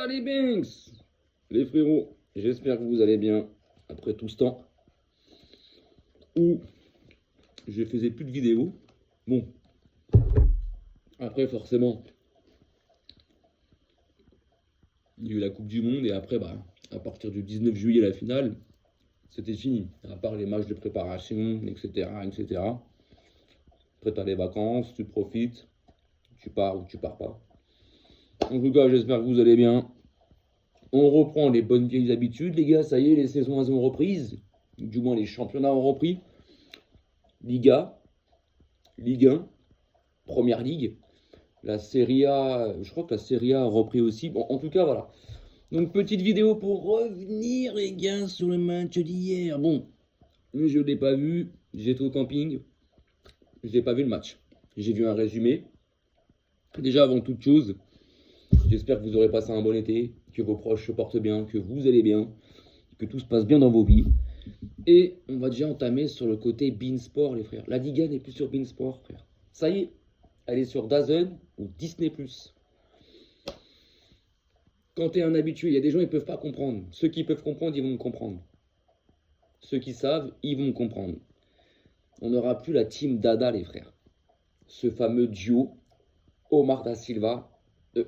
Voilà les Banks, les frérots, j'espère que vous allez bien après tout ce temps où je faisais plus de vidéos. Bon, après forcément, il y a eu la Coupe du Monde et après, à partir du 19 juillet, la finale, c'était fini. À part les matchs de préparation, etc., etc. Après, t'as les vacances, tu profites, tu pars ou tu pars pas. En tout cas, j'espère que vous allez bien. On reprend les bonnes vieilles habitudes, les gars. Ça y est, les saisons elles ont reprise. Du moins, les championnats ont repris. Liga, Ligue 1, Première Ligue. La Serie A, je crois que la Serie A a repris aussi. Bon, en tout cas, voilà. Donc, petite vidéo pour revenir, les gars, sur le match d'hier. Bon, je ne l'ai pas vu. J'étais au camping. Je n'ai pas vu le match. J'ai vu un résumé. Déjà, avant toute chose, j'espère que vous aurez passé un bon été, que vos proches se portent bien, que vous allez bien, que tout se passe bien dans vos vies. Et on va déjà entamer sur le côté Beansport, les frères. La Liga n'est plus sur Beansport, frère. Ça y est, elle est sur DAZN ou Disney+. Quand tu es un habitué, il y a des gens qui ne peuvent pas comprendre. Ceux qui peuvent comprendre, ils vont me comprendre. Ceux qui savent, ils vont me comprendre. On n'aura plus la team Dada, les frères. Ce fameux duo Omar da Silva,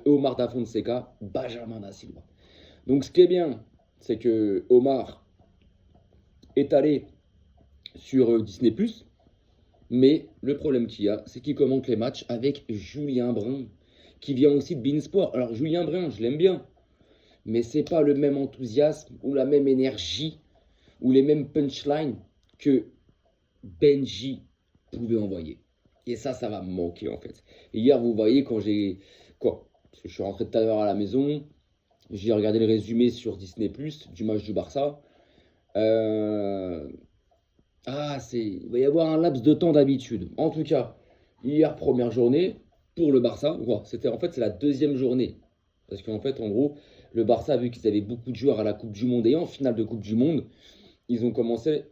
Omar da Fonseca, Benjamin da Silva. Donc ce qui est bien, c'est que Omar est allé sur Disney+, mais le problème qu'il y a, c'est qu'il commente les matchs avec Julien Brun, qui vient aussi de Beansport. Alors Julien Brun, je l'aime bien, mais c'est pas le même enthousiasme ou la même énergie ou les mêmes punchlines que Benji pouvait envoyer. Et ça va me manquer en fait. Et hier, vous voyez, quand j'ai... Quoi? Parce que je suis rentré tout à l'heure à la maison, j'ai regardé le résumé sur Disney+, du match du Barça. Il va y avoir un laps de temps d'habitude. En tout cas, hier, première journée, pour le Barça, c'est la deuxième journée. Parce qu'en fait, en gros, le Barça, vu qu'ils avaient beaucoup de joueurs à la Coupe du Monde et en finale de Coupe du Monde, ils ont commencé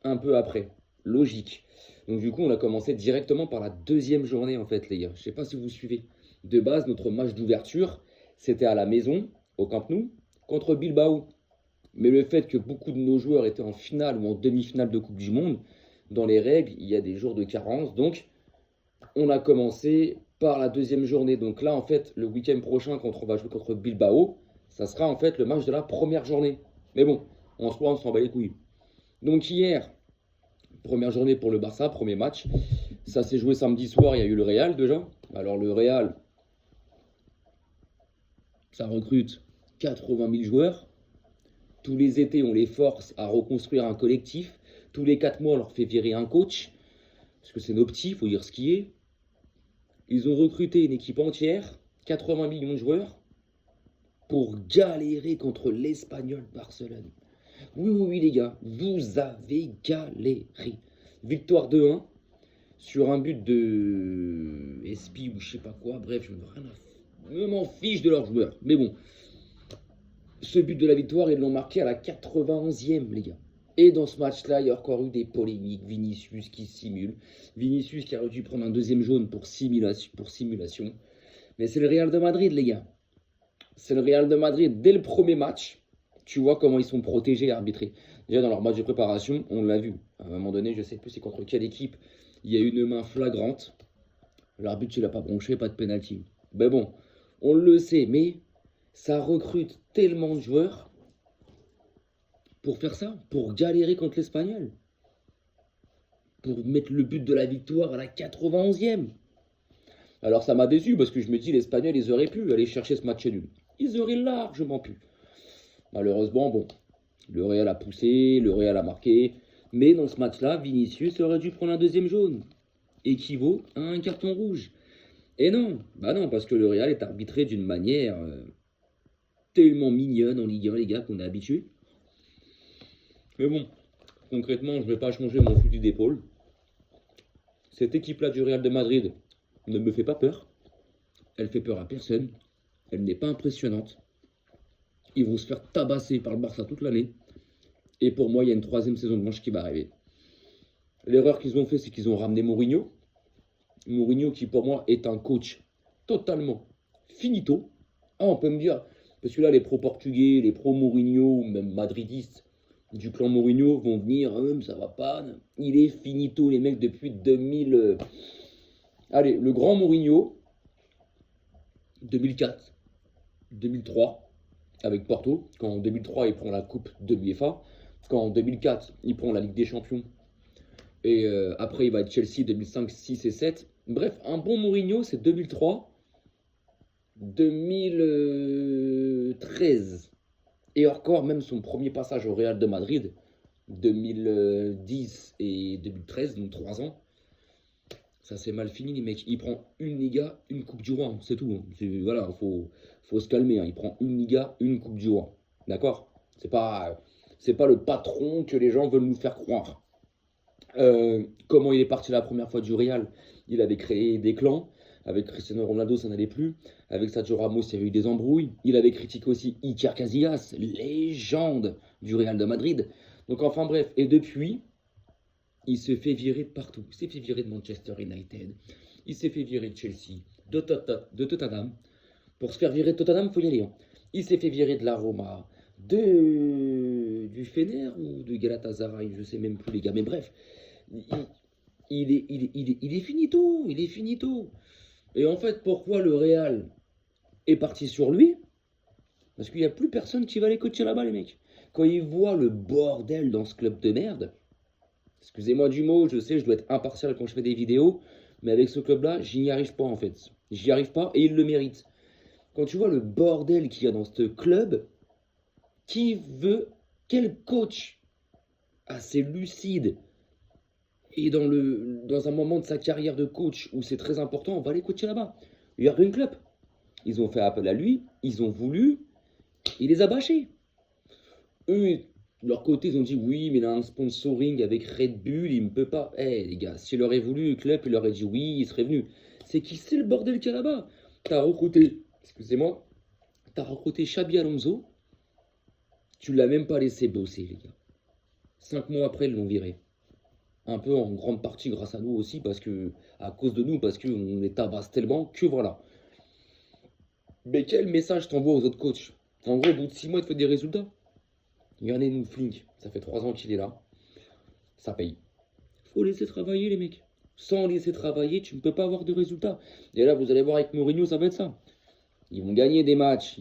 un peu après. Logique. Donc du coup, on a commencé directement par la deuxième journée, en fait, les gars. Je ne sais pas si vous suivez. De base, notre match d'ouverture, c'était à la maison, au Camp Nou, contre Bilbao. Mais le fait que beaucoup de nos joueurs étaient en finale ou en demi-finale de Coupe du Monde, dans les règles, il y a des jours de carence. Donc, on a commencé par la deuxième journée. Donc là, en fait, le week-end prochain, quand on va jouer contre Bilbao, ça sera en fait le match de la première journée. Mais bon, en soi, on s'en bat les couilles. Donc hier, première journée pour le Barça, premier match. Ça s'est joué samedi soir, il y a eu le Real déjà. Alors le Real, ça recrute 80 000 joueurs. Tous les étés, on les force à reconstruire un collectif. Tous les 4 mois, on leur fait virer un coach. Parce que c'est nos petits, il faut dire ce qui est. Ils ont recruté une équipe entière, 80 millions de joueurs, pour galérer contre l'Espagnol Barcelone. Oui, les gars, vous avez galéré. Victoire 2-1 sur un but de Espi ou je sais pas quoi. Bref, je m'en fiche de leurs joueurs. Mais bon, ce but de la victoire, ils l'ont marqué à la 91e, les gars. Et dans ce match-là, il y a encore eu des polémiques. Vinicius qui simule. Vinicius qui aurait dû prendre un deuxième jaune pour simulation. Mais c'est le Real de Madrid, les gars. C'est le Real de Madrid. Dès le premier match, tu vois comment ils sont protégés et arbitrés. Déjà, dans leur match de préparation, on l'a vu. À un moment donné, je ne sais plus c'est contre quelle équipe, il y a une main flagrante. L'arbitre, il n'a pas bronché, pas de pénalty. Ben bon, on le sait, mais ça recrute tellement de joueurs pour faire ça, pour galérer contre l'Espagnol. Pour mettre le but de la victoire à la 91e. Alors ça m'a déçu parce que je me dis, l'Espagnol, ils auraient pu aller chercher ce match nul. Ils auraient largement pu. Malheureusement, bon, le Real a poussé, le Real a marqué. Mais dans ce match-là, Vinicius aurait dû prendre un deuxième jaune. Équivaut à un carton rouge. Et non, parce que le Real est arbitré d'une manière tellement mignonne en Ligue 1, les gars, qu'on est habitué. Mais bon, concrètement, je ne vais pas changer mon fusil d'épaule. Cette équipe-là du Real de Madrid ne me fait pas peur. Elle fait peur à personne. Elle n'est pas impressionnante. Ils vont se faire tabasser par le Barça toute l'année. Et pour moi, il y a une troisième saison de manche qui va arriver. L'erreur qu'ils ont fait, c'est qu'ils ont ramené Mourinho. Mourinho qui, pour moi, est un coach totalement finito. Ah, on peut me dire, Parce que là, les pros portugais, les pros Mourinho, même madridistes du clan Mourinho vont venir, ça va pas. Il est finito, les mecs, depuis 2000. Allez, le grand Mourinho, 2004, 2003, avec Porto. Quand en 2003, il prend la Coupe de l'UEFA. Quand en 2004, il prend la Ligue des Champions. Et après, il va être Chelsea 2005, 6 et 7. Bref, un bon Mourinho, c'est 2003, 2013. Et encore, même son premier passage au Real de Madrid, 2010 et 2013, donc 3 ans, ça s'est mal fini, les mecs. Il prend une Liga, une Coupe du Roi, c'est tout. Voilà, faut se calmer. Il prend une Liga, une Coupe du Roi. D'accord? C'est pas le patron que les gens veulent nous faire croire. Comment il est parti la première fois du Real? Il avait créé des clans. Avec Cristiano Ronaldo, ça n'allait plus. Avec Sergio Ramos, il y a eu des embrouilles. Il avait critiqué aussi Iker Casillas, légende du Real de Madrid. Donc enfin bref, et depuis, il se fait virer de partout. Il s'est fait virer de Manchester United. Il s'est fait virer de Chelsea, de Tottenham. Pour se faire virer de Tottenham, il faut y aller. Il s'est fait virer de la Roma, du Fener ou de Galatasaray, je sais même plus les gars. Mais bref, il est finito. Il est finito. Et en fait, pourquoi le Real est parti sur lui? Parce qu'il n'y a plus personne qui va les coacher là-bas, les mecs. Quand ils voient le bordel dans ce club de merde, excusez-moi du mot, je sais, je dois être impartial quand je fais des vidéos, mais avec ce club-là, j'y n'y arrive pas en fait. J'y arrive pas et il le mérite. Quand tu vois le bordel qu'il y a dans ce club, quel coach assez lucide et dans un moment de sa carrière de coach où c'est très important, on va les coacher là-bas. Jürgen Klopp, ils ont fait appel à lui, ils ont voulu, il les a bâchés. Eux, de leur côté, ils ont dit oui, mais il a un sponsoring avec Red Bull, il ne peut pas. Eh les gars, s'il aurait voulu, Klopp, il aurait dit oui, il serait venu. C'est qui c'est le bordel qu'il y a là-bas? T'as recruté, excusez-moi, t'as recruté Xabi Alonso, tu l'as même pas laissé bosser, les gars. 5 mois après, ils l'ont viré. Un peu en grande partie grâce à nous aussi, à cause de nous, parce qu'on les tabasse tellement que voilà. Mais quel message t'envoie aux autres coachs? En gros, au bout de 6 mois, il te fait des résultats. Regardez-nous, Flink, ça fait 3 ans qu'il est là. Ça paye. Faut laisser travailler, les mecs. Sans laisser travailler, tu ne peux pas avoir de résultats. Et là, vous allez voir avec Mourinho, ça va être ça. Ils vont gagner des matchs,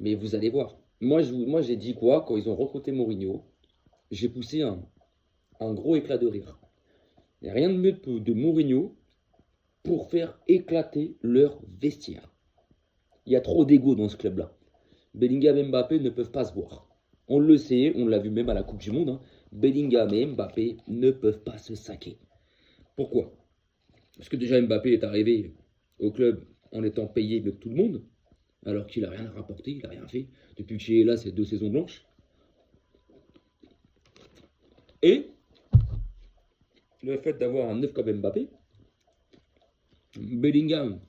mais vous allez voir. Moi, j'ai dit quoi? Quand ils ont recruté Mourinho, j'ai poussé un gros éclat de rire. Il n'y a rien de mieux de Mourinho pour faire éclater leur vestiaire. Il y a trop d'ego dans ce club-là. Bellingham et Mbappé ne peuvent pas se voir. On le sait, on l'a vu même à la Coupe du Monde. Bellingham et Mbappé ne peuvent pas se saquer. Pourquoi? Parce que déjà Mbappé est arrivé au club en étant payé de tout le monde, alors qu'il n'a rien rapporté, il n'a rien fait. Depuis qu'il est là, c'est 2 saisons blanches. Et le fait d'avoir un neuf comme Mbappé, Bellingham,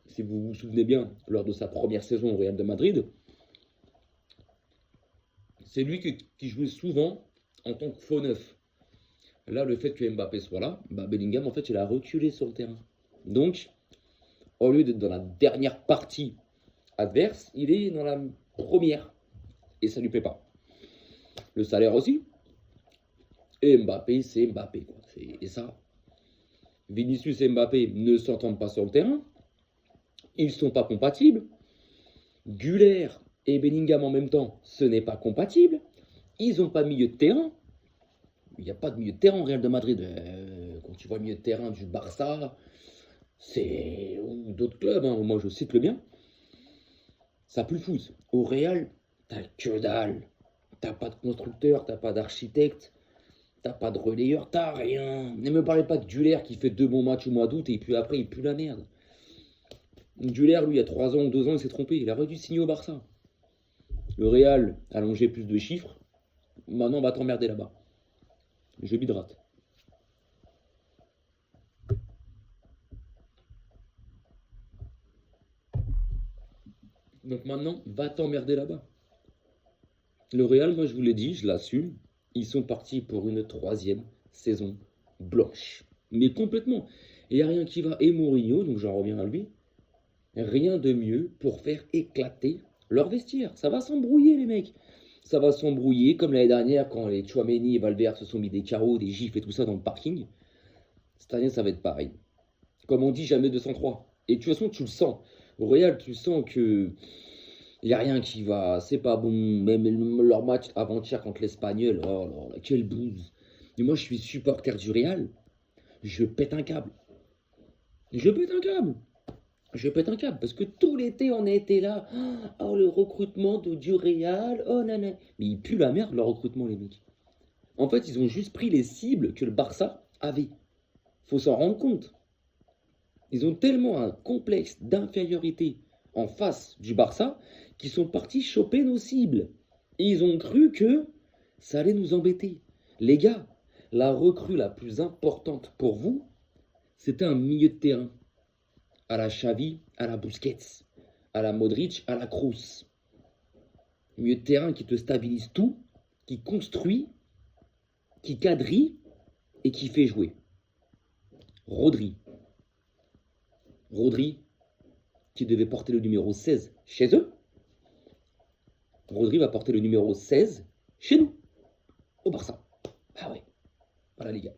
si vous vous souvenez bien, lors de sa première saison au Real de Madrid, c'est lui qui jouait souvent en tant que faux neuf. Là, le fait que Mbappé soit là, Bellingham, en fait, il a reculé sur le terrain. Donc, au lieu d'être dans la dernière partie adverse, il est dans la première. Et ça ne lui plaît pas. Le salaire aussi. Et Mbappé, c'est Mbappé, quoi. Et ça, Vinicius et Mbappé ne s'entendent pas sur le terrain. Ils ne sont pas compatibles. Güler et Bellingham en même temps, ce n'est pas compatible. Ils n'ont pas de milieu de terrain. Il n'y a pas de milieu de terrain au Real de Madrid. Quand tu vois le milieu de terrain du Barça, ou d'autres clubs, moi je cite le bien, ça pue le foot. Au Real, t'as que dalle. T'as pas de constructeur, t'as pas d'architecte, t'as pas de relayeur, t'as rien. Ne me parlez pas de Güler qui fait 2 bons matchs au mois d'août et puis après il pue la merde. Güler, lui, il y a 3 ans ou 2 ans, il s'est trompé. Il aurait dû signer au Barça. Le Real a allongé plus de chiffres. Maintenant, on va t'emmerder là-bas. Je bidrate. Donc maintenant, va t'emmerder là-bas. Le Real, moi je vous l'ai dit, je l'assume, ils sont partis pour une 3e saison blanche. Mais complètement. Et il n'y a rien qui va. Et Mourinho, donc j'en reviens à lui, rien de mieux pour faire éclater Leur vestiaire, ça va s'embrouiller, les mecs. Ça va s'embrouiller, comme l'année dernière, quand les Tchouaméni et Valverde se sont mis des carreaux, des gifles et tout ça dans le parking. Cette année, ça va être pareil. Comme on dit, jamais 203. Et de toute façon, tu le sens. Au Real, tu sens que il n'y a rien qui va. C'est pas bon. Même leur match avant-hier contre l'Espagnol, oh là là, quelle bouse. Et moi, je suis supporter du Real. Je pète un câble. Je pète un câble. Je pète un câble. Parce que tout l'été, on a été là. Oh, le recrutement du Real. Oh, nanana. Mais ils puent la merde, leur recrutement, les mecs. En fait, ils ont juste pris les cibles que le Barça avait. Faut s'en rendre compte. Ils ont tellement un complexe d'infériorité en face du Barça qu'ils sont partis choper nos cibles. Et ils ont cru que ça allait nous embêter. Les gars, la recrue la plus importante pour vous, c'était un milieu de terrain. À la Xavi, à la Busquets, à la Modric, à la Kroos. Milieu de terrain qui te stabilise tout, qui construit, qui quadrille et qui fait jouer. Rodri. Rodri, qui devait porter le numéro 16 chez eux. Rodri va porter le numéro 16 chez nous, au Barça. Ah ouais, voilà les gars.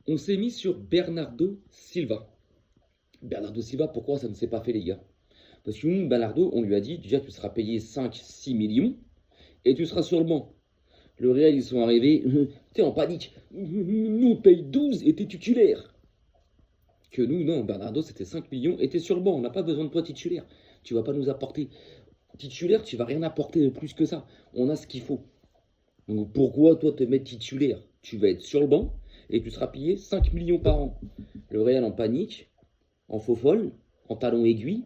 On s'est mis sur Bernardo Silva. Bernardo Silva, pourquoi ça ne s'est pas fait les gars? Parce que nous, Bernardo, on lui a dit, déjà tu seras payé 5-6 millions et tu seras sur le banc. Le Real, ils sont arrivés, t'es en panique. Nous, on paye 12 et t'es titulaire. Que nous, non, Bernardo, c'était 5 millions et t'es sur le banc. On n'a pas besoin de toi titulaire. Tu vas pas nous apporter. Titulaire, tu vas rien apporter de plus que ça. On a ce qu'il faut. Donc pourquoi toi te mettre titulaire? Tu vas être sur le banc et tu seras payé 5 millions par an. Le Real en panique, en faux folle, en talon aiguille.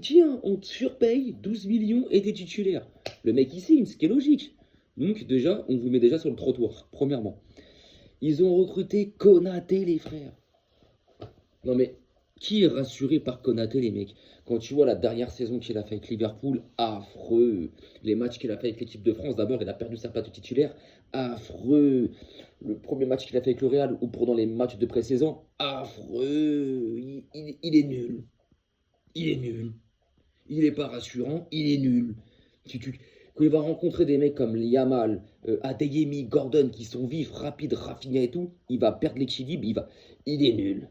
Tiens, on te surpaye 12 millions et t'es titulaire. Le mec il signe, ce qui est logique. Donc déjà, on vous met déjà sur le trottoir, premièrement. Ils ont recruté Konaté, les frères. Non mais, qui est rassuré par Konaté, les mecs? Quand tu vois la dernière saison qu'il a fait avec Liverpool, affreux. Les matchs qu'il a fait avec l'équipe de France, d'abord, il a perdu sa patte titulaire, affreux. Le premier match qu'il a fait avec le Real, ou pendant les matchs de pré-saison, affreux. Il est nul. Il est nul. Il n'est pas rassurant, il est nul. Quand il va rencontrer des mecs comme Yamal, Adeyemi, Gordon, qui sont vifs, rapides, Rafinha et tout, il va perdre l'équilibre, il est nul.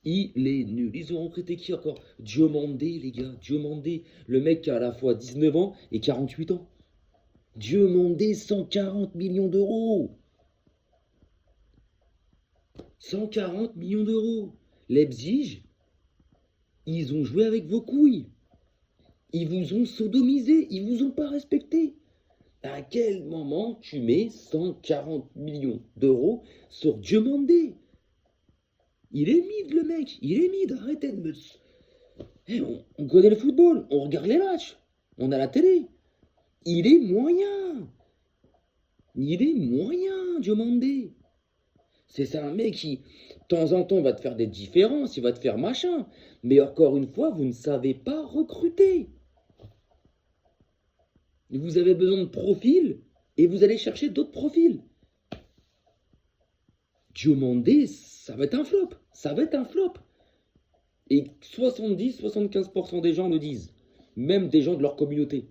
Il est nul. Ils ont recruté qui encore? Diomandé, les gars. Diomandé. Le mec qui a à la fois 19 ans et 48 ans. Diomandé, 140 millions d'euros. 140 millions d'euros. Leipzig, ils ont joué avec vos couilles. Ils vous ont sodomisé. Ils vous ont pas respecté. À quel moment tu mets 140 millions d'euros sur Diomandé? Il est mid, le mec. Il est mid. Arrêtez de me... on connaît le football. On regarde les matchs. On a la télé. Il est moyen. Il est moyen, Diomandé. C'est un mec qui, de temps en temps, va te faire des différences. Il va te faire machin. Mais encore une fois, vous ne savez pas recruter. Vous avez besoin de profils et vous allez chercher d'autres profils. Diomandé, ça va être un flop. Ça va être un flop. Et 70-75% des gens le disent. Même des gens de leur communauté.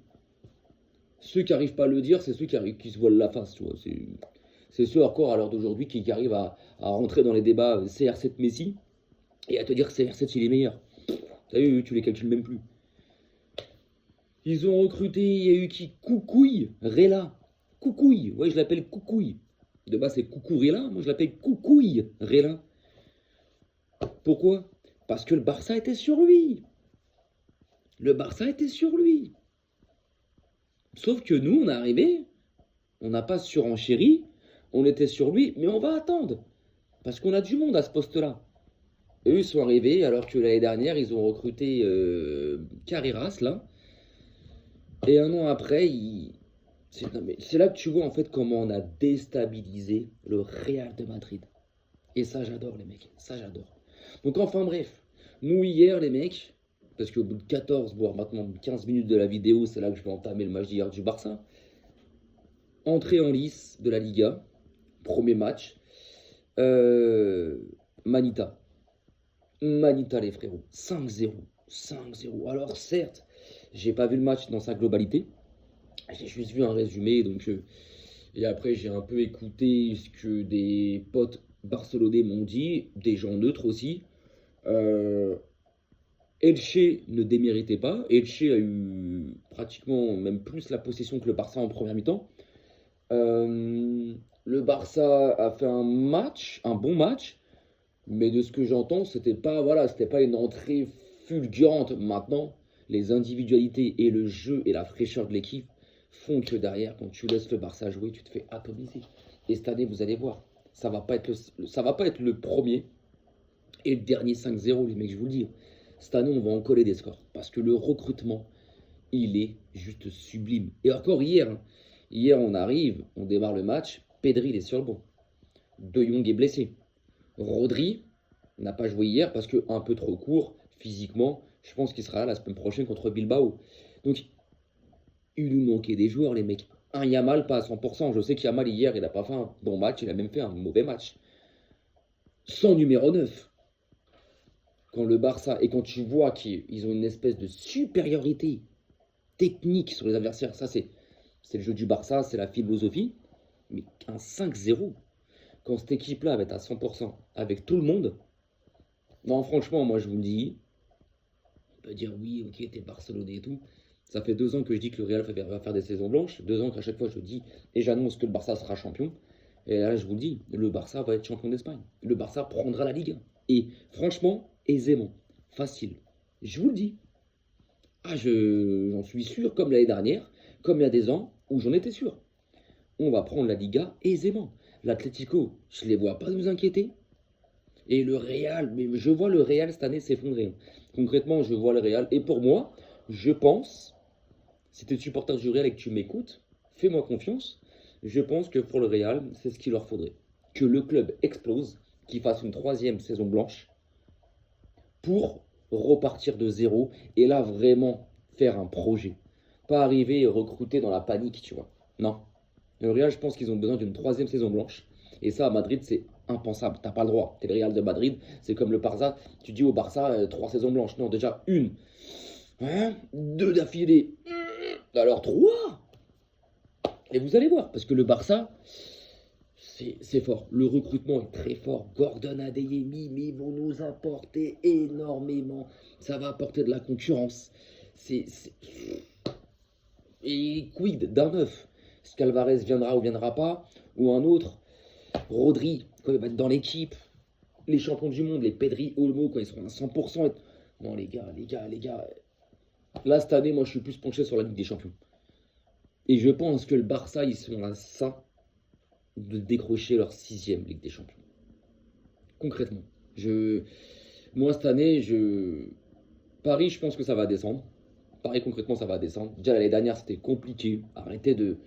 Ceux qui n'arrivent pas à le dire, c'est ceux qui se voilent la face. Tu vois. C'est ceux encore à l'heure d'aujourd'hui qui arrivent à rentrer dans les débats CR7 Messi et à te dire que CR7 il est meilleur. T'as vu, tu les calcules même plus. Ils ont recruté, il y a eu qui? Coucouille, Rela. Coucouille, ouais, je l'appelle Coucouille. De base, c'est Coucourela, moi je l'appelle Coucouille, Rela. Pourquoi? Parce que le Barça était sur lui. Le Barça était sur lui. Sauf que nous, on est arrivé, on n'a pas surenchéri, on était sur lui, mais on va attendre. Parce qu'on a du monde à ce poste-là. Eux, ils sont arrivés, alors que l'année dernière, ils ont recruté Carreras, là. Et un an après, c'est là que tu vois en fait comment on a déstabilisé le Real de Madrid. Et ça, j'adore, les mecs. Ça, j'adore. Donc, enfin, bref. Nous, hier, les mecs, parce qu'au bout de 14, voire maintenant 15 minutes de la vidéo, c'est là que je vais entamer le match d'hier du Barça. Entrée en lice de la Liga. Premier match. Manita. Manita, les frérots. 5-0. 5-0. Alors, certes, J'ai pas vu le match dans sa globalité. J'ai juste vu un résumé, et après j'ai un peu écouté ce que des potes barcelonais m'ont dit, des gens neutres aussi. Euh, Elche ne déméritait pas. Elche a eu pratiquement même plus la possession que le Barça en première mi-temps. Euh, le Barça a fait un bon match, mais de ce que j'entends, c'était pas une entrée fulgurante. Maintenant, les individualités et le jeu et la fraîcheur de l'équipe font que derrière, quand tu laisses le Barça jouer, tu te fais atomiser. Et cette année, vous allez voir, ça va pas être le premier et le dernier 5-0, les mecs, je vous le dis. Cette année, on va en coller des scores. Parce que le recrutement, il est juste sublime. Et encore hier, hein. Hier, on arrive, on démarre le match. Pedri, il est sur le banc. De Jong est blessé. Rodri n'a pas joué hier parce que un peu trop court physiquement. Je pense qu'il sera là la semaine prochaine contre Bilbao. Donc, il nous manquait des joueurs, les mecs. Un Yamal, pas à 100%. Je sais qu'Yamal, hier, il n'a pas fait un bon match. Il a même fait un mauvais match. Sans numéro 9. Quand le Barça, et quand tu vois qu'ils ont une espèce de supériorité technique sur les adversaires, ça c'est le jeu du Barça, c'est la philosophie, mais un 5-0, quand cette équipe-là va être à 100% avec tout le monde, non franchement, moi je vous le dis, on peut dire oui, ok, t'es barcelonais et tout, ça fait 2 ans que je dis que le Real va faire des saisons blanches, 2 ans qu'à chaque fois je dis, et j'annonce que le Barça sera champion, et là je vous le dis, le Barça va être champion d'Espagne, le Barça prendra la Ligue 1, et franchement, aisément, facile, je vous le dis. Ah, j'en suis sûr, comme l'année dernière, comme il y a des ans où j'en étais sûr. On va prendre la Liga aisément. L'Atlético, je ne les vois pas nous inquiéter. Et le Real, mais je vois le Real cette année s'effondrer. Concrètement, je vois le Real. Et pour moi, je pense, si tu es supporter du Real et que tu m'écoutes, fais-moi confiance. Je pense que pour le Real, c'est ce qu'il leur faudrait. Que le club explose, qu'il fasse une 3e saison blanche pour repartir de zéro et là vraiment faire un projet. Pas arriver et recruter dans la panique, tu vois. Non. Le Real, je pense qu'ils ont besoin d'une 3e saison blanche. Et ça, à Madrid, c'est impensable. T'as pas le droit. T'es le Real de Madrid. C'est comme le Barça. Tu dis au Barça, 3 saisons blanches. Non, déjà, une. Hein, 2 d'affilée. Alors 3. Et vous allez voir. Parce que le Barça, c'est fort. Le recrutement est très fort. Gordon Adeyemi vont nous apporter énormément. Ça va apporter de la concurrence. C'est... Et quid d'un neuf? Est-ce qu'Alvarez viendra ou viendra pas? Ou un autre? Rodri, quand il va être dans l'équipe. Les champions du monde, les Pedri, Olmo, quand ils seront à 100%. Non, les gars. Là, cette année, moi, je suis plus penché sur la Ligue des Champions. Et je pense que le Barça, ils sont à ça de décrocher leur 6e Ligue des Champions. Concrètement. Moi, cette année, Paris, je pense que ça va descendre. Paris, concrètement, ça va descendre. Déjà, l'année dernière, c'était compliqué. Arrêtez de...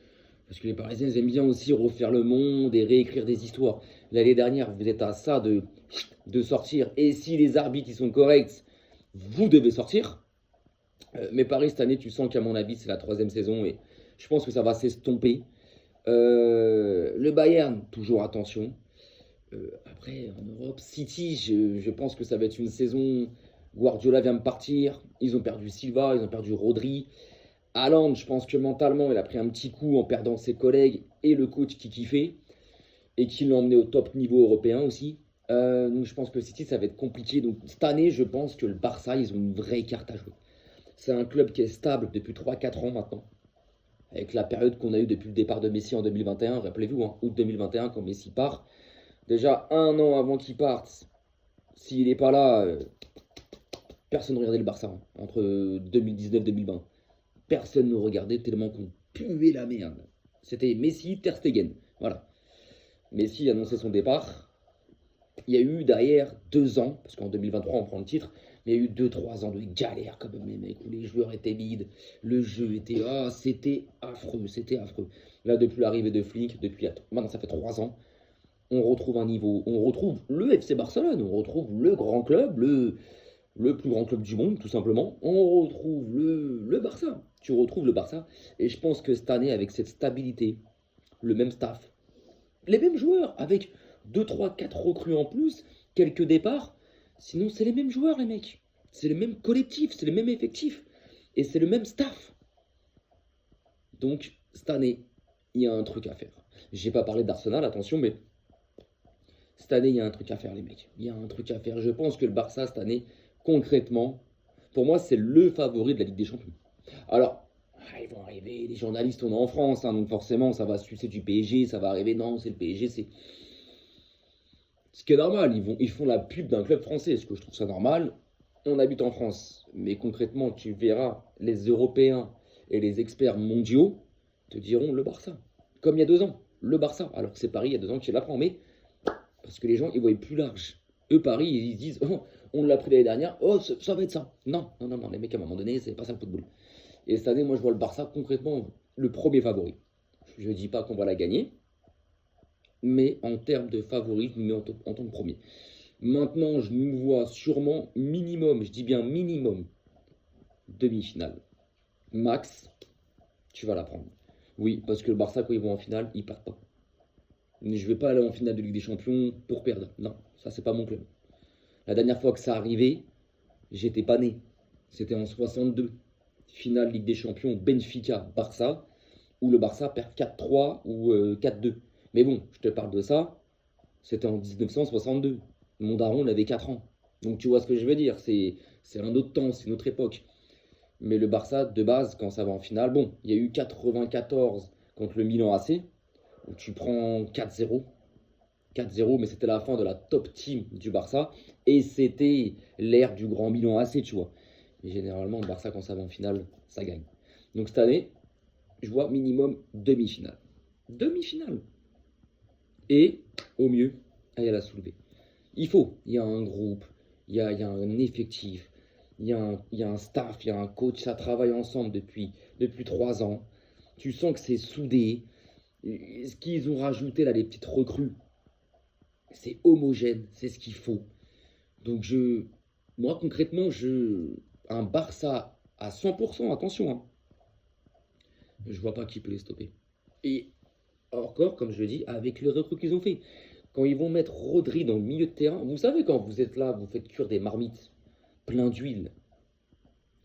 Parce que les Parisiens, ils aiment bien aussi refaire le monde et réécrire des histoires. L'année dernière, vous êtes à ça de sortir. Et si les arbitres, ils sont corrects, vous devez sortir. Mais Paris, cette année, tu sens qu'à mon avis, c'est la 3e saison. Et je pense que ça va s'estomper. Le Bayern, toujours attention. Après, en Europe, City, je pense que ça va être une saison. Guardiola vient de partir. Ils ont perdu Silva, ils ont perdu Rodri. Haaland, je pense que mentalement, il a pris un petit coup en perdant ses collègues et le coach qui kiffait et qui l'a emmené au top niveau européen aussi. Donc je pense que City, ça va être compliqué. Donc cette année, je pense que le Barça, ils ont une vraie carte à jouer. C'est un club qui est stable depuis 3-4 ans maintenant. Avec la période qu'on a eue depuis le départ de Messi en 2021, rappelez-vous, hein, août 2021, quand Messi part. Déjà 1 an avant qu'il parte, s'il n'est pas là, personne ne regardait le Barça, hein, entre 2019 et 2020. Personne ne regardait tellement qu'on puait la merde. C'était Messi, Ter Stegen. Voilà. Messi a annoncé son départ. Il y a eu derrière 2 ans, parce qu'en 2023 on prend le titre, mais il y a eu 2-3 ans de galère quand même, les mecs, où les joueurs étaient vides, le jeu était... Ah, c'était affreux, c'était affreux. Là, depuis l'arrivée de Flick, maintenant ça fait 3 ans, on retrouve un niveau, on retrouve le FC Barcelone, on retrouve le grand club, le plus grand club du monde, tout simplement. On retrouve le Barça. Tu retrouves le Barça. Et je pense que cette année, avec cette stabilité, le même staff, les mêmes joueurs, avec 2, 3, 4 recrues en plus, quelques départs. Sinon, c'est les mêmes joueurs, les mecs. C'est le même collectif, c'est les mêmes effectifs. Et c'est le même staff. Donc, cette année, il y a un truc à faire. J'ai pas parlé d'Arsenal, attention, mais cette année, il y a un truc à faire, les mecs. Il y a un truc à faire. Je pense que le Barça, cette année, concrètement, pour moi, c'est le favori de la Ligue des Champions. Alors, ils vont arriver, les journalistes, on est en France, hein, donc forcément, ça va sucer du PSG, ça va arriver, non, c'est le PSG, c'est... Ce qui est normal, ils font la pub d'un club français, ce que je trouve ça normal. On habite en France, mais concrètement, tu verras, les Européens et les experts mondiaux te diront le Barça. Comme il y a 2 ans, le Barça. Alors que c'est Paris, il y a 2 ans qui l'apprend, mais parce que les gens, ils voient plus large. Eux, Paris, ils se disent, oh, on l'a pris l'année dernière, oh, ça va être ça. Non, non, non, non, les mecs, à un moment donné, c'est pas ça le football. Et cette année, moi, je vois le Barça concrètement le premier favori. Je ne dis pas qu'on va la gagner, mais en termes de favori, je nous mets en tant que premier. Maintenant, je nous vois sûrement minimum, je dis bien minimum, demi-finale. Max, tu vas la prendre. Oui, parce que le Barça, quand ils vont en finale, ils partent pas. Je ne vais pas aller en finale de Ligue des Champions pour perdre. Non, ça, c'est pas mon club. La dernière fois que ça arrivait, j'étais pas né. C'était en 62. Finale Ligue des Champions, Benfica-Barça, où le Barça perd 4-3 ou 4-2. Mais bon, je te parle de ça, c'était en 1962. Mon daron, il avait 4 ans. Donc tu vois ce que je veux dire, c'est un autre temps, c'est une autre époque. Mais le Barça, de base, quand ça va en finale, bon, il y a eu 94 contre le Milan AC, où tu prends 4-0. 4-0, mais c'était la fin de la top team du Barça. Et c'était l'ère du grand Milan AC, tu vois. Et généralement, le Barça, quand ça va en finale, ça gagne. Donc cette année, je vois minimum demi-finale. Demi-finale. Et, au mieux, il y a la soulevée. Il y a un groupe, il y a un effectif, il y a un staff, il y a un coach, ça travaille ensemble depuis 3 ans. Tu sens que c'est soudé. Ce qu'ils ont rajouté là, les petites recrues, c'est homogène, c'est ce qu'il faut. Donc moi concrètement, un Barça à 100%, attention, hein, je vois pas qui peut les stopper. Et encore, comme je le dis, avec les recrues qu'ils ont fait. Quand ils vont mettre Rodri dans le milieu de terrain, vous savez quand vous êtes là, vous faites cuire des marmites plein d'huile,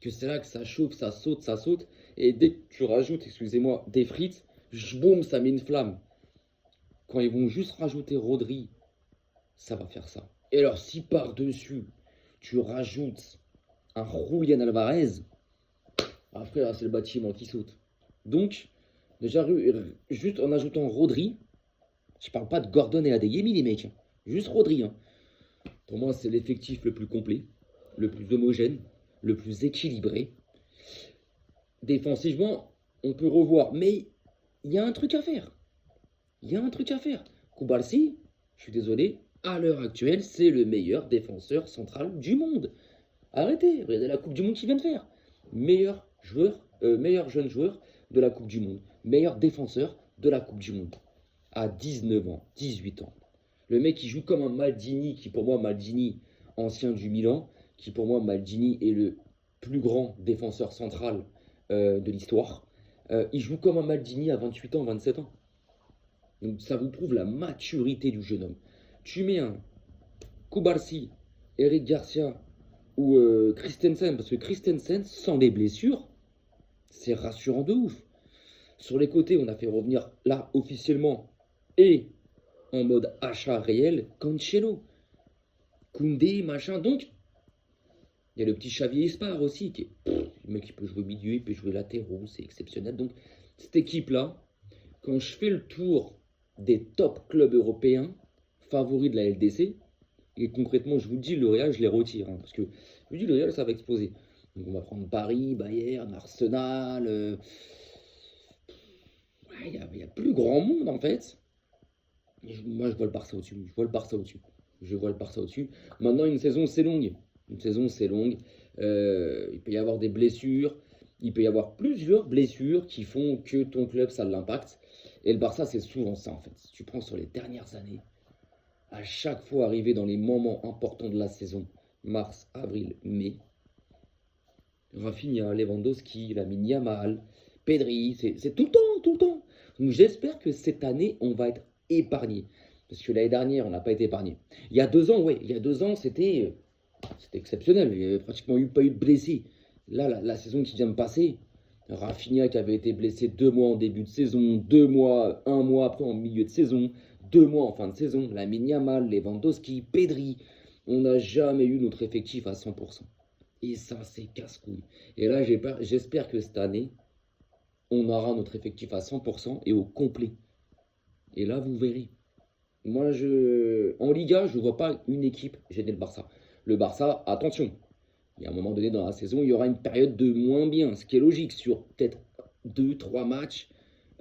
que c'est là que ça chauffe, ça saute, et dès que tu rajoutes, excusez-moi, des frites, boum, ça met une flamme. Quand ils vont juste rajouter Rodri, ça va faire ça. Et alors, si par-dessus, tu rajoutes un Julián Alvarez, après, là, c'est le bâtiment qui saute. Donc, déjà, juste en ajoutant Rodri, je parle pas de Gordon et Adeyemi, les mecs, hein. Juste Rodri. Hein. Pour moi, c'est l'effectif le plus complet, le plus homogène, le plus équilibré. Défensivement, on peut revoir, mais il y a un truc à faire. Il y a un truc à faire. Koubalsi, je suis désolé, à l'heure actuelle, c'est le meilleur défenseur central du monde. Arrêtez, regardez la Coupe du Monde qu'il vient de faire. Meilleur jeune joueur de la Coupe du Monde. Meilleur défenseur de la Coupe du Monde. À 19 ans, 18 ans. Le mec qui joue comme un Maldini, qui pour moi, Maldini, ancien du Milan, qui pour moi, Maldini est le plus grand défenseur central de l'histoire. Il joue comme un Maldini à 28 ans, 27 ans. Donc ça vous prouve la maturité du jeune homme. Tu mets un Koubarsi, Eric Garcia ou Christensen, parce que Christensen, sans les blessures, c'est rassurant de ouf. Sur les côtés, on a fait revenir là officiellement et en mode achat réel Cancelo, Koundé, machin. Donc, il y a le petit Xavi Espar aussi, qui est le mec qui peut jouer milieu, il peut jouer latéraux, c'est exceptionnel. Donc, cette équipe-là, quand je fais le tour des top clubs européens favoris de la LDC, et concrètement, je vous dis, le Real, je les retire, hein, parce que je vous dis, le Real, ça va exploser. Donc, on va prendre Paris, Bayern, Arsenal. Il y a plus grand monde, en fait. Moi, je vois le Barça au-dessus. Je vois le Barça au-dessus. Maintenant, une saison, c'est longue. Une saison, c'est longue. Il peut y avoir des blessures. Il peut y avoir plusieurs blessures qui font que ton club, ça l'impacte. Et le Barça, c'est souvent ça, en fait. Si tu prends sur les dernières années, à chaque fois arrivé dans les moments importants de la saison, mars, avril, mai, Rafinha, Lewandowski, Lamine Yamal, Pedri, c'est tout le temps, tout le temps. Donc j'espère que cette année, on va être épargné. Parce que l'année dernière, on n'a pas été épargné. Il y a 2 ans, ouais, c'était exceptionnel. Il n'y avait pratiquement pas eu de blessés. Là, la saison qui vient de passer, Rafinha qui avait été blessé 2 mois en début de saison, 2 mois, 1 mois après en milieu de saison, 2 mois en fin de saison, Lamine Yamal, Lewandowski, Pedri. On n'a jamais eu notre effectif à 100%. Et ça, c'est casse-couille. Et là, j'espère que cette année, on aura notre effectif à 100% et au complet. Et là, vous verrez. Moi, en Liga, je ne vois pas une équipe gêner le Barça. Le Barça, attention, il y a un moment donné dans la saison, il y aura une période de moins bien, ce qui est logique sur peut-être 2, 3 matchs.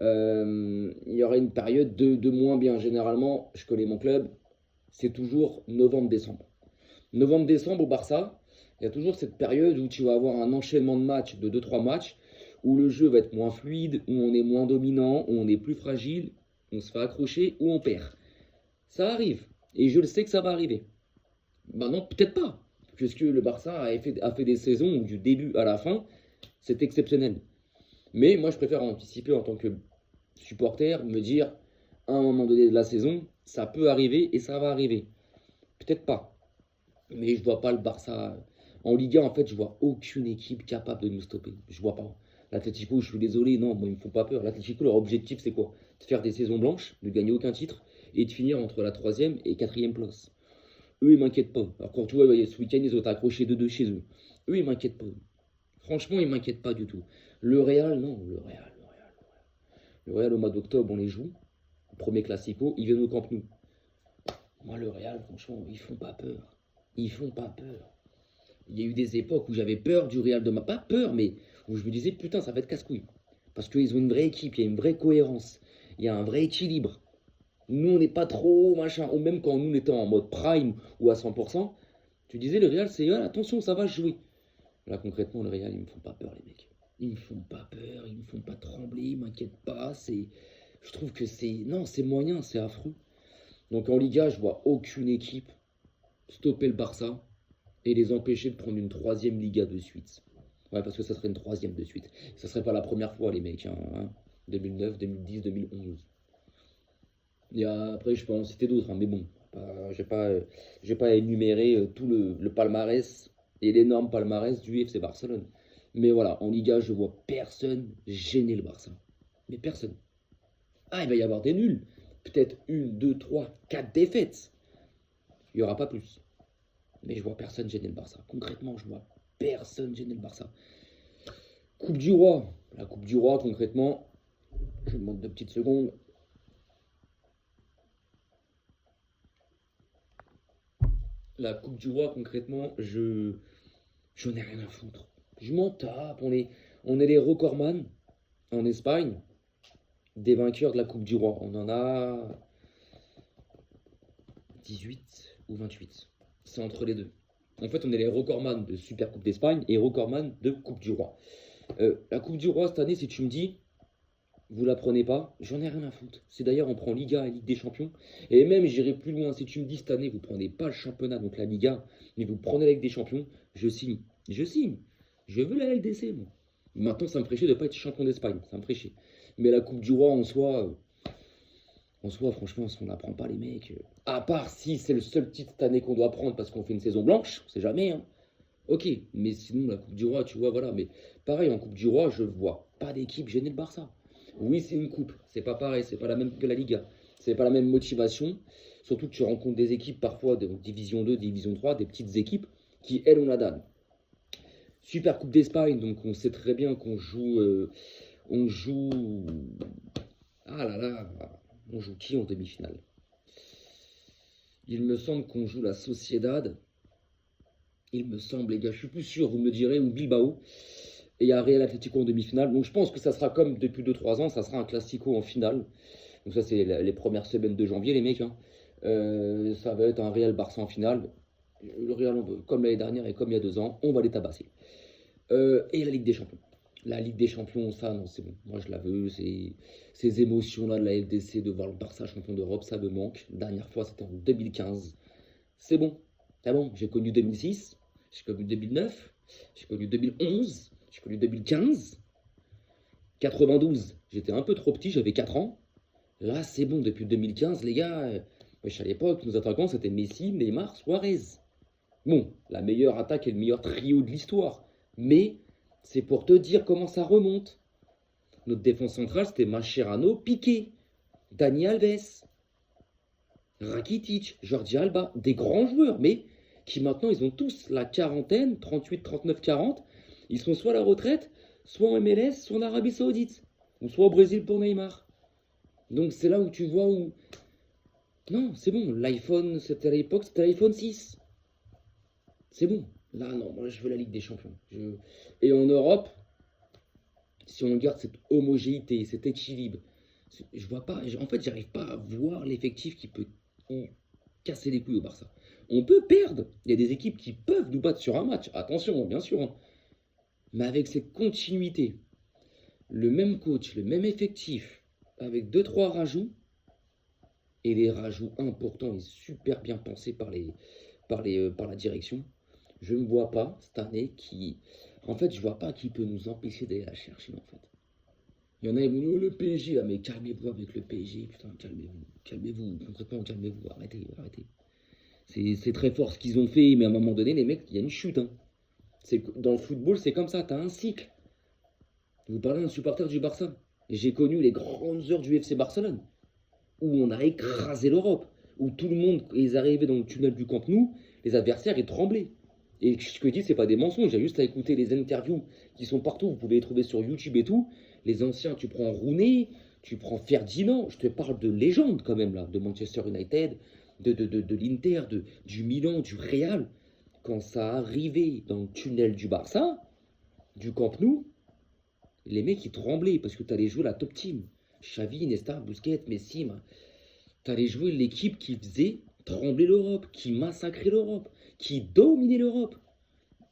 Il y aura une période de moins bien. Généralement, je connais mon club, c'est toujours novembre-décembre. Novembre-décembre au Barça, il y a toujours cette période où tu vas avoir un enchaînement de matchs, de 2, 3 matchs, où le jeu va être moins fluide, où on est moins dominant, où on est plus fragile, on se fait accrocher, où on perd. Ça arrive, et je le sais que ça va arriver. Maintenant, peut-être pas, puisque le Barça a fait des saisons où du début à la fin, c'est exceptionnel. Mais moi, je préfère anticiper en tant que supporter, me dire, à un moment donné de la saison, ça peut arriver et ça va arriver. Peut-être pas. Mais je vois pas le Barça. En Liga, en fait, je vois aucune équipe capable de nous stopper. Je vois pas. L'Atlético, je suis désolé, non, moi, ils me font pas peur. L'Atlético, leur objectif, c'est quoi? De faire des saisons blanches, de gagner aucun titre et de finir entre la troisième et quatrième place. Eux, ils m'inquiètent pas. Alors, quand tu vois, ce week-end, ils ont accroché 2-2 chez eux. Eux, ils m'inquiètent pas. Franchement, ils m'inquiètent pas du tout. Le Real, non, le Real, au mois d'octobre, on les joue. Premier classico, ils viennent au Camp Nou. Moi, le Real, franchement, ils font pas peur. Ils font pas peur. Il y a eu des époques où j'avais peur du Real de ma... Pas peur, mais où je me disais, putain, ça va être casse-couille. Parce qu'ils ont une vraie équipe, il y a une vraie cohérence. Il y a un vrai équilibre. Nous, on n'est pas trop machin. Ou même quand nous, on était en mode prime ou à 100%, tu disais, le Real, c'est, ah, attention, ça va jouer. Là, concrètement, le Real, ils me font pas peur, les mecs. Ils me font pas peur, ils me font pas trembler, ils m'inquiètent pas. Je trouve que c'est... Non, c'est moyen, c'est affreux. Donc en Liga, je vois aucune équipe stopper le Barça et les empêcher de prendre une troisième Liga de suite. Ouais, parce que ça serait une troisième de suite. Ça serait pas la première fois, les mecs. Hein. 2009, 2010, 2011. Après, je peux en citer d'autres, hein, mais bon. Je vais pas énumérer tout le palmarès et l'énorme palmarès du FC Barcelone. Mais voilà, en Liga, je vois personne gêner le Barça. Mais personne. Ah, il va y avoir des nuls. Peut-être 1, 2, 3, 4 défaites. Il n'y aura pas plus. Mais je vois personne gêner le Barça. Concrètement, je vois personne gêner le Barça. Coupe du Roi. La Coupe du Roi, concrètement, je vous demande 2 petites secondes. La Coupe du Roi, concrètement, j'en ai rien à foutre. Je m'en tape. On est les recordman en Espagne des vainqueurs de la Coupe du Roi. On en a 18 ou 28. C'est entre les deux. En fait, on est les recordman de Super Coupe d'Espagne et recordman de Coupe du Roi. La Coupe du Roi, cette année, si tu me dis, vous la prenez pas, j'en ai rien à foutre. C'est d'ailleurs, on prend Liga et Ligue des Champions. Et même, j'irai plus loin. Si tu me dis, cette année, vous prenez pas le championnat, donc la Liga, mais vous prenez la Ligue des Champions, je signe. Je signe. Je veux la LDC, moi. Maintenant, ça me ferait chier de ne pas être champion d'Espagne. Ça me ferait chier. Mais la Coupe du Roi, en soi, franchement, on n'apprend pas, les mecs. À part si c'est le seul titre cette année qu'on doit prendre parce qu'on fait une saison blanche, on sait jamais, hein. Ok, mais sinon, la Coupe du Roi, tu vois, voilà. Mais pareil, en Coupe du Roi, je vois pas d'équipe gêner le Barça. Oui, c'est une coupe, c'est pas pareil, c'est pas la même que la Liga. C'est pas la même motivation. Surtout que tu rencontres des équipes parfois de Division 2, Division 3, des petites équipes qui, elles, ont la dalle. Super Coupe d'Espagne, donc on sait très bien qu'on joue. On joue. Ah là là, on joue qui en demi-finale? Il me semble qu'on joue la Sociedad. Il me semble, les gars, je suis plus sûr, vous me direz, ou Bilbao. Et il y a Real Atlético en demi-finale. Donc je pense que ça sera comme depuis 2, 3 ans, ça sera un classico en finale. Donc ça, c'est les premières semaines de janvier, les mecs. Hein. Ça va être un Real Barça en finale. Le Real, comme l'année dernière et comme il y a 2 ans, on va les tabasser. Et la Ligue des Champions. La Ligue des Champions, ça, non, c'est bon. Moi, je la veux. Ces émotions-là de la LDC, de voir le Barça champion d'Europe, ça me manque. Dernière fois, c'était en 2015. C'est bon. C'est bon. J'ai connu 2006. J'ai connu 2009. J'ai connu 2011. J'ai connu 2015. 92. J'étais un peu trop petit, j'avais 4 ans. Là, c'est bon. Depuis 2015, les gars, à l'époque, nos attaquants, c'était Messi, Neymar, Suarez. Bon, la meilleure attaque et le meilleur trio de l'histoire. Mais C'est pour te dire comment ça remonte. Notre défense centrale, c'était Mascherano, Piqué, Dani Alves, Rakitic, Jordi Alba, des grands joueurs, mais qui maintenant, ils ont tous la quarantaine, 38, 39, 40. Ils sont soit à la retraite, soit en MLS, soit en Arabie Saoudite, ou soit au Brésil pour Neymar. Donc c'est là où tu vois où... Non, c'est bon, l'iPhone, c'était à l'époque, c'était l'iPhone 6. C'est bon. Là, non, moi je veux la Ligue des Champions. Et en Europe, si on garde cette homogénéité, cet équilibre, je vois pas, en fait, j'arrive pas à voir l'effectif qui peut casser les couilles au Barça. On peut perdre. Il y a des équipes qui peuvent nous battre sur un match. Attention, bien sûr. Hein. Mais avec cette continuité, le même coach, le même effectif, avec 2-3 rajouts, et les rajouts importants et super bien pensés par la direction, je ne vois pas cette année qui... En fait, je vois pas qui peut nous empêcher d'aller la chercher, en fait. Il y en a, ils vont dire, oh, le PSG, ah, mais calmez-vous avec le PSG, putain, calmez-vous, calmez-vous, concrètement, calmez-vous, arrêtez, arrêtez. C'est très fort ce qu'ils ont fait, mais à un moment donné, les mecs, il y a une chute. Hein. Dans le football, c'est comme ça, t'as un cycle. Vous parlez d'un supporter du Barça. J'ai connu les grandes heures du FC Barcelone, où on a écrasé l'Europe, où tout le monde, ils arrivaient dans le tunnel du Camp Nou, les adversaires, ils tremblaient. Et ce que je dis, c'est pas des mensonges, j'ai juste à écouter les interviews qui sont partout, vous pouvez les trouver sur YouTube et tout. Les anciens, tu prends Rooney, tu prends Ferdinand, je te parle de légendes quand même là, de Manchester United, de l'Inter, du Milan, du Real. Quand ça arrivait dans le tunnel du Barça, du Camp Nou, les mecs ils tremblaient parce que tu allais jouer la top team. Xavi, Iniesta, Busquets, Messi, tu allais jouer l'équipe qui faisait trembler l'Europe, qui massacrait l'Europe, qui dominait l'Europe.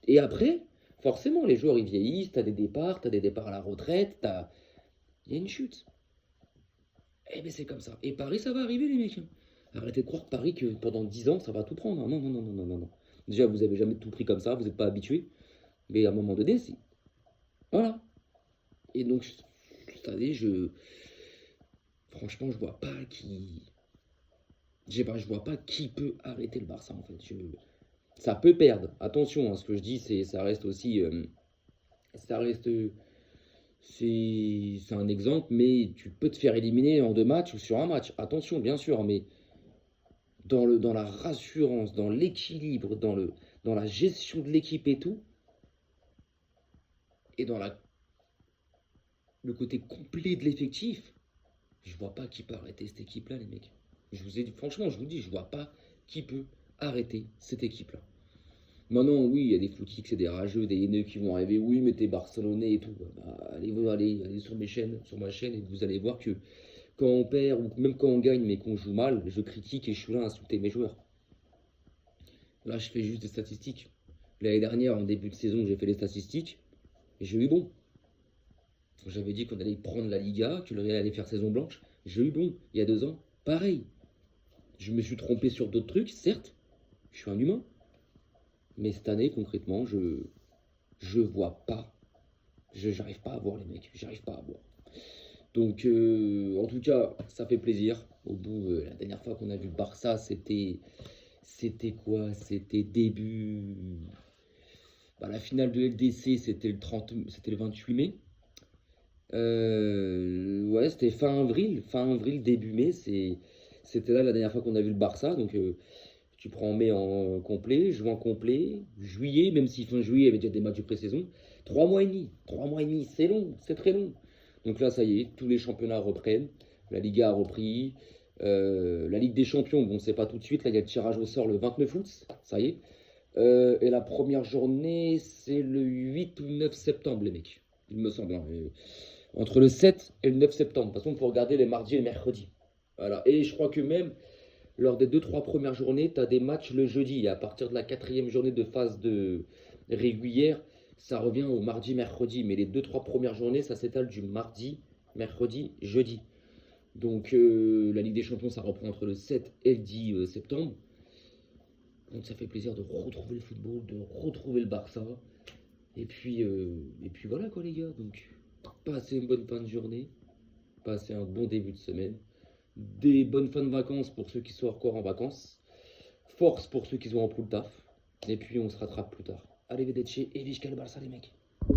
Et après, forcément, les joueurs ils vieillissent, t'as des départs à la retraite, il y a une chute. Eh bien c'est comme ça. Et Paris, ça va arriver les mecs. Hein. Arrêtez de croire Paris que pendant 10 ans, ça va tout prendre. Non, non, non, non, non, non, non. Déjà, vous avez jamais tout pris comme ça, vous n'êtes pas habitué. Mais à un moment donné, c'est... Voilà. Et donc, cette année, franchement, je vois pas qui... Je vois pas qui peut arrêter le Barça, en fait. Ça peut perdre. Attention, hein, ce que je dis, ça reste aussi... ça reste... C'est un exemple, mais tu peux te faire éliminer en 2 matchs ou sur un match. Attention, bien sûr, mais dans la rassurance, dans l'équilibre, dans la gestion de l'équipe et tout, et dans le côté complet de l'effectif, je vois pas qui peut arrêter cette équipe-là, les mecs. Je vous ai dit, franchement, je vous dis, je vois pas qui peut arrêter cette équipe-là. Maintenant, oui, il y a des footix et des rageux, des haineux qui vont arriver. Oui, mais t'es Barcelonais et tout. Bah, allez sur ma chaîne, et vous allez voir que quand on perd ou même quand on gagne, mais qu'on joue mal, je critique et je suis là à insulter mes joueurs. Là, je fais juste des statistiques. L'année dernière, en début de saison, j'ai fait les statistiques et j'ai eu bon. J'avais dit qu'on allait prendre la Liga, que le Real allait faire saison blanche. J'ai eu bon. Il y a 2 ans, pareil. Je me suis trompé sur d'autres trucs, certes. Je suis un humain. Mais cette année, concrètement, je vois pas. J'arrive pas à voir les mecs. J'arrive pas à voir. Donc, en tout cas, ça fait plaisir. Au bout, la dernière fois qu'on a vu le Barça, c'était quoi? C'était début. Bah, la finale de LDC, c'était le 28 mai. Ouais, c'était fin avril, début mai. C'était là la dernière fois qu'on a vu le Barça. Donc, tu prends mai en complet, juin complet, juillet, même si fin juillet, il y avait déjà des matchs de pré-saison. 3 mois et demi. 3 mois et demi, c'est long, c'est très long. Donc là, ça y est, tous les championnats reprennent. La Liga a repris. La Ligue des Champions, bon, c'est pas tout de suite. Là, il y a le tirage au sort le 29 août. Ça y est. Et la première journée, c'est le 8 ou 9 septembre, les mecs. Il me semble. Hein. Entre le 7 et le 9 septembre. De toute façon, il faut regarder les mardis et les mercredis. Voilà. Et je crois que même lors des 2-3 premières journées, tu as des matchs le jeudi. Et à partir de la 4e journée de phase de régulière, ça revient au mardi, mercredi. Mais les 2-3 premières journées, ça s'étale du mardi, mercredi, jeudi. Donc la Ligue des Champions, ça reprend entre le 7 et le 10 septembre. Donc ça fait plaisir de retrouver le football, de retrouver le Barça. Et puis voilà quoi les gars. Donc passez une bonne fin de journée. Passez un bon début de semaine. Des bonnes fins de vacances pour ceux qui sont encore en vacances. Force pour ceux qui sont en poule taf. Et puis on se rattrape plus tard. Allez, vedetchi et Vizca le Barça les mecs.